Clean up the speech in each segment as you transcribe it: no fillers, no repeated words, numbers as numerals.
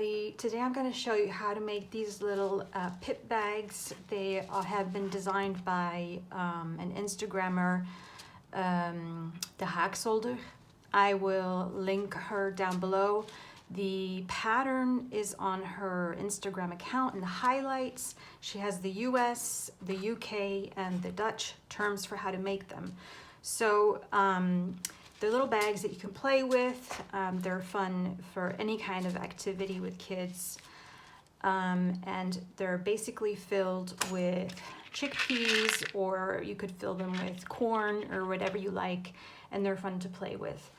everybody. Today I'm going to show you how to make these little pip bags. They have been designed by an Instagrammer, the Haakzolder. I will link her down below. The pattern is on her Instagram account in the highlights. She has the US, the UK, and the Dutch terms for how to make them. So they're little bags that you can play with. They're fun for any kind of activity with kids. And they're basically filled with chickpeas, or you could fill them with corn or whatever you like, and they're fun to play with.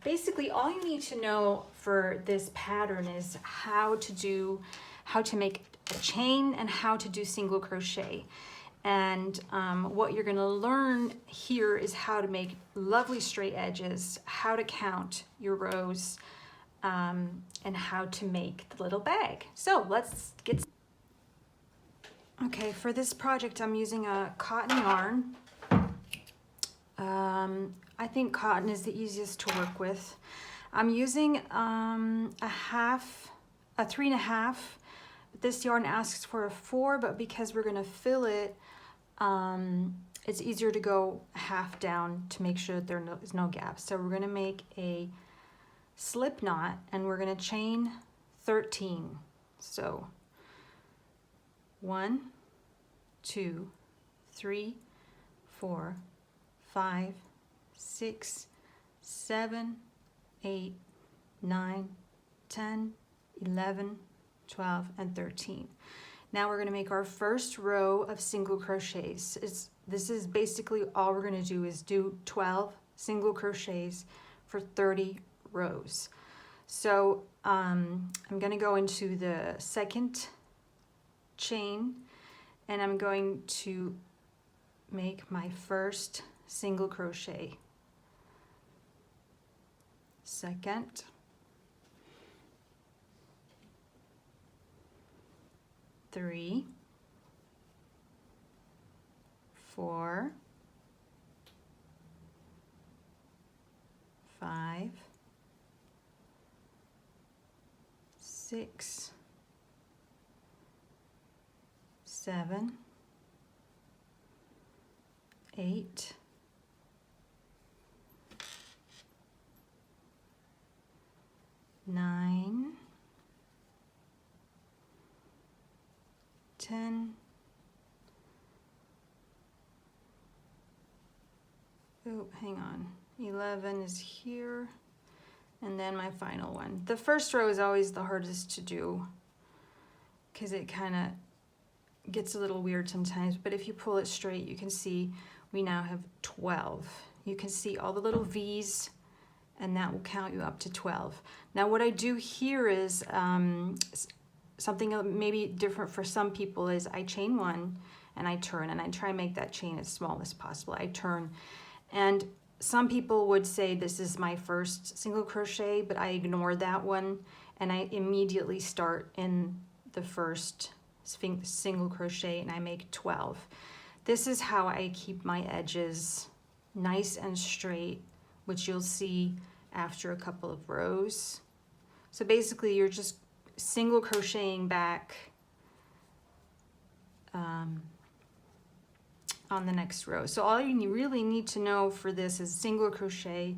Basically, all you need to know for this pattern is how to make a chain and how to do single crochet. And what you're going to learn here is how to make lovely straight edges, how to count your rows, and how to make the little bag. So let's get started. Okay, for this project I'm using a cotton yarn. I think cotton is the easiest to work with. I'm using a 3.5. This yarn asks for a 4, but because we're going to fill it, it's easier to go half down to make sure that there is no gap. So we're going to make a slip knot and we're going to chain 13. So 1, 2, 3, 4, 5, 6, 7, 8, 9, 10, 11, 12, and 13. Now we're going to make our first row of single crochets. This is basically all we're going to do is do 12 single crochets for 30 rows. So I'm going to go into the second chain and I'm going to make my first single crochet. Second, three, 4, 5, 6, 7, 8, 9, 10, oh, hang on, 11 is here, and then my final one. The first row is always the hardest to do because it kind of gets a little weird sometimes, but if you pull it straight, you can see we now have 12. You can see all the little V's, and that will count you up to 12. Now what I do here is something maybe different for some people is I chain 1 and I turn, and I try and make that chain as small as possible. I turn, and some people would say this is my first single crochet, but I ignore that one and I immediately start in the first single crochet and I make 12. This is how I keep my edges nice and straight, which you'll see after a couple of rows. So basically you're just single crocheting back on the next row. So all you really need to know for this is single crochet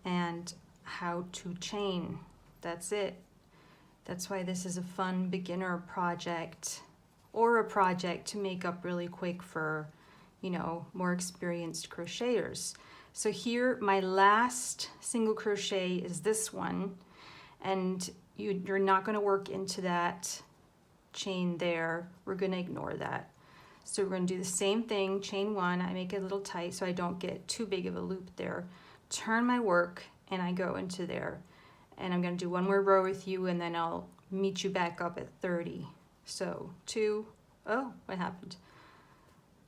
and how to chain. That's it. That's why this is a fun beginner project, or a project to make up really quick for, you know, more experienced crocheters. So here my last single crochet is this one, and you're not going to work into that chain there. We're going to ignore that. So we're going to do the same thing, chain 1, I make it a little tight so I don't get too big of a loop there. Turn my work and I go into there. And I'm going to do one more row with you and then I'll meet you back up at 30. So 2, oh, what happened?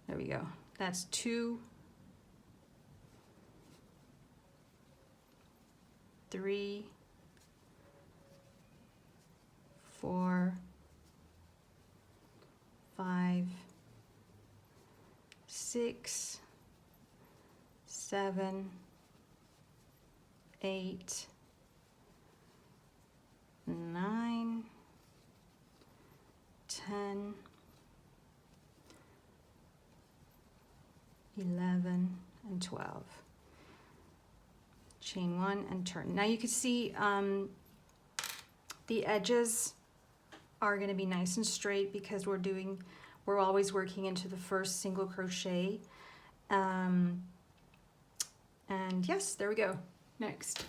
There we go. That's 2, 3, 4, 5, 6, 7, 8, 12. Chain 1 and turn. Now you can see the edges are going to be nice and straight because we're always working into the first single crochet. And yes, there we go. Next.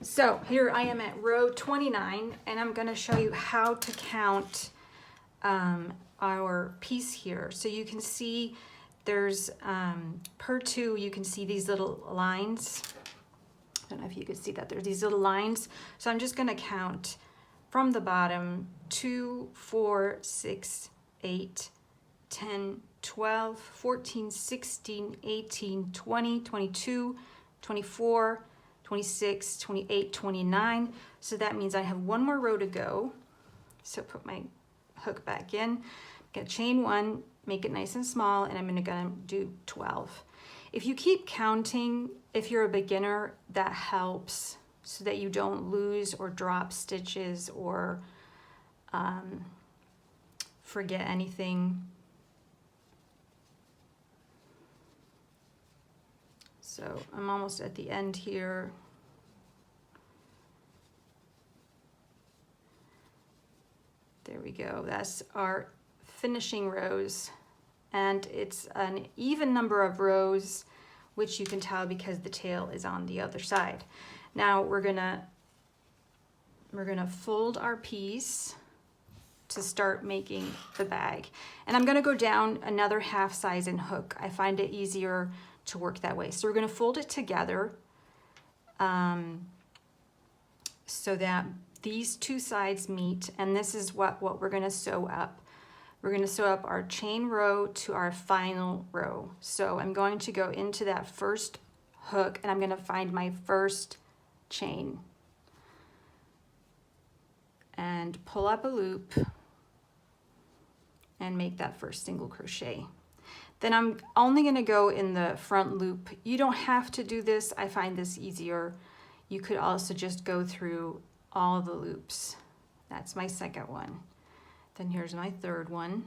So here I am at row 29, and I'm going to show you how to count our piece here. So you can see there's per 2, you can see these little lines. I don't know if you can see that. There's these little lines. So I'm just going to count from the bottom 2, 4, 6, 8, 10, 12, 14, 16, 18, 20, 22, 24, 26, 28, 29. So that means I have one more row to go. So put my hook back in, get chain 1, make it nice and small, and I'm gonna do 12. If you keep counting, if you're a beginner, that helps so that you don't lose or drop stitches or forget anything. So I'm almost at the end here. There we go. That's our finishing rows. And it's an even number of rows, which you can tell because the tail is on the other side. Now we're gonna fold our piece to start making the bag. And I'm gonna go down another half size and hook. I find it easier to work that way. So we're gonna fold it together so that these two sides meet, and this is what we're gonna sew up. We're gonna sew up our chain row to our final row. So I'm going to go into that first hook and I'm gonna find my first chain and pull up a loop and make that first single crochet. Then I'm only gonna go in the front loop. You don't have to do this. I find this easier. You could also just go through all the loops. That's my second one. Then here's my third one.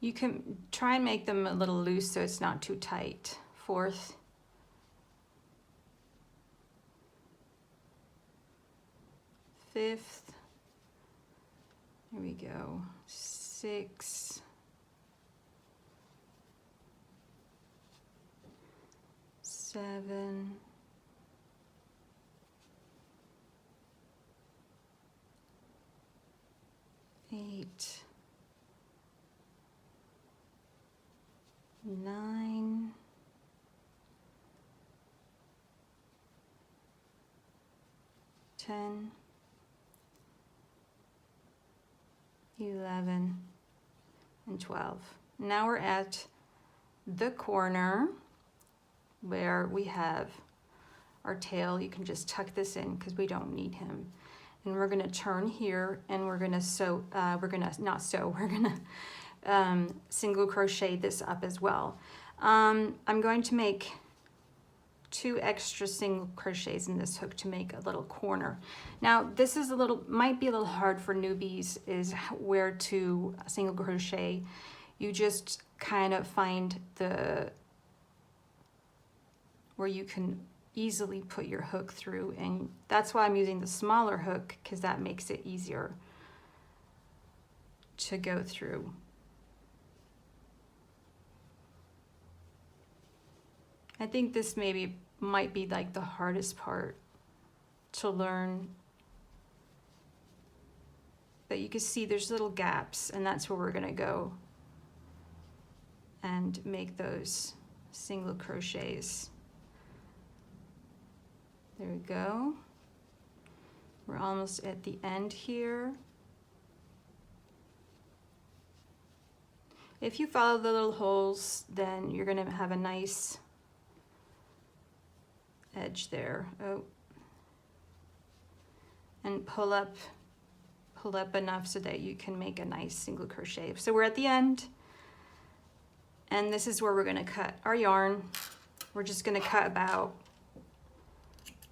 You can try and make them a little loose so it's not too tight. Fourth. Fifth. Here we go. 6. 7. 8. 9. 10. 11 and 12. Now we're at the corner where we have our tail. You can just tuck this in because we don't need him. And we're gonna turn here and we're gonna sew, we're gonna single crochet this up as well. I'm going to make 2 extra single crochets in this hook to make a little corner. Now this is might be a little hard for newbies, is where to single crochet. You just kind of find where you can easily put your hook through, and that's why I'm using the smaller hook, because that makes it easier to go through. I think this might be like the hardest part to learn. But you can see there's little gaps, and that's where we're gonna go and make those single crochets. There we go. We're almost at the end here. If you follow the little holes, then you're gonna have a nice edge there. Oh. And pull up enough so that you can make a nice single crochet. So we're at the end, and this is where we're gonna cut our yarn. We're just gonna cut about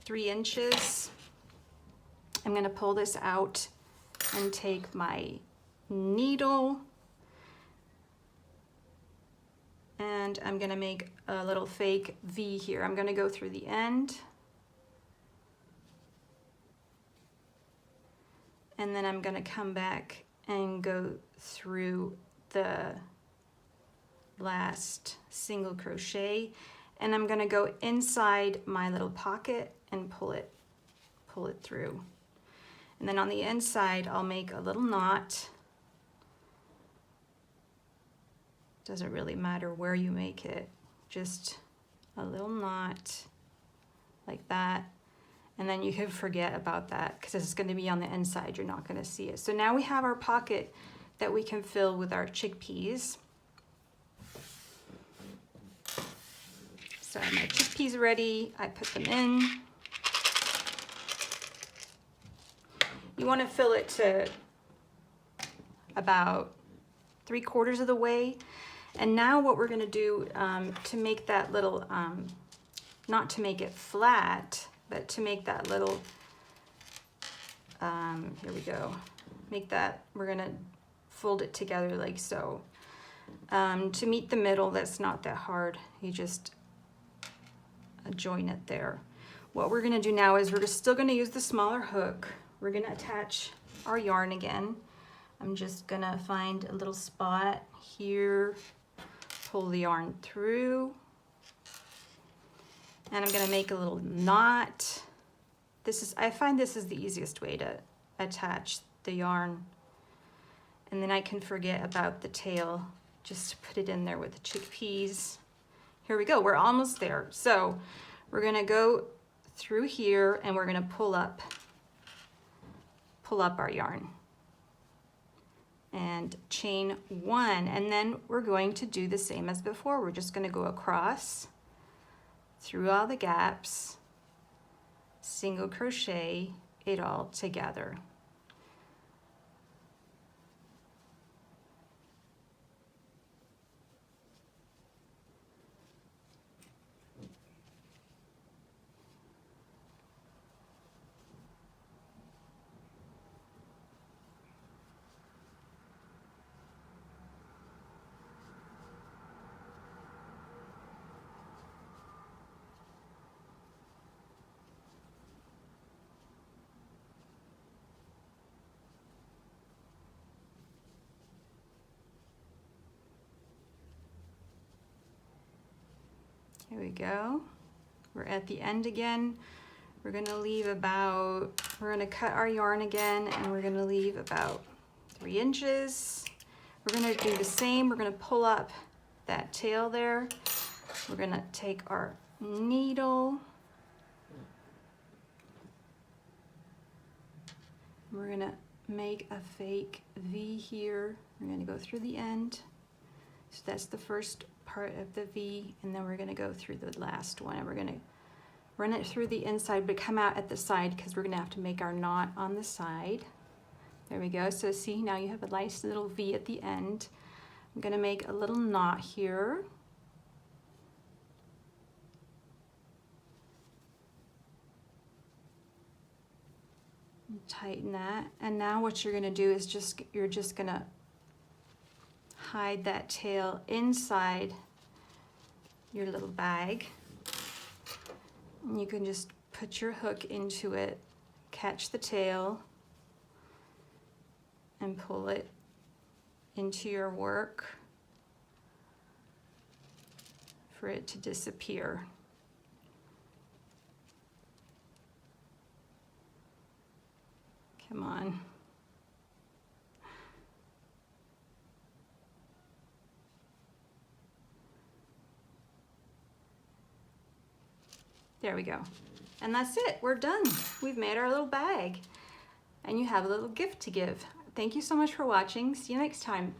3 inches. I'm gonna pull this out and take my needle, and I'm gonna make a little fake V here. I'm gonna go through the end, and then I'm gonna come back and go through the last single crochet, and I'm gonna go inside my little pocket and pull it through. And then on the inside, I'll make a little knot. Doesn't really matter where you make it, just a little knot like that. And then you can forget about that because it's going to be on the inside. You're not going to see it. So now we have our pocket that we can fill with our chickpeas. So I have my chickpeas ready. I put them in. You want to fill it to about 3/4 of the way. And now what we're going to do to make that little, not to make it flat, but to make that little, here we go, make that, we're going to fold it together like so. To meet the middle, that's not that hard. You just join it there. What we're going to do now is we're still going to use the smaller hook. We're going to attach our yarn again. I'm just going to find a little spot here, pull the yarn through, and I'm going to make a little knot. I find this is the easiest way to attach the yarn, and then I can forget about the tail. Just put it in there with the chickpeas. Here we go, we're almost there. So we're going to go through here and we're going to pull up our yarn and chain 1, and then we're going to do the same as before. We're just going to go across through all the gaps, single crochet it all together. Here we go. We're at the end again. We're gonna leave about, we're gonna cut our yarn again, and we're gonna leave about 3 inches. We're gonna do the same. We're gonna pull up that tail there. We're gonna take our needle. We're gonna make a fake V here. We're gonna go through the end. So that's the first part of the V, and then we're going to go through the last one, and we're going to run it through the inside but come out at the side because we're going to have to make our knot on the side. There we go. So see, now you have a nice little V at the end. I'm going to make a little knot here. Tighten that, and now what you're going to do is you're just going to hide that tail inside your little bag, and you can just put your hook into it, catch the tail, and pull it into your work for it to disappear. Come on. There we go. And that's it. We're done. We've made our little bag. And you have a little gift to give. Thank you so much for watching. See you next time.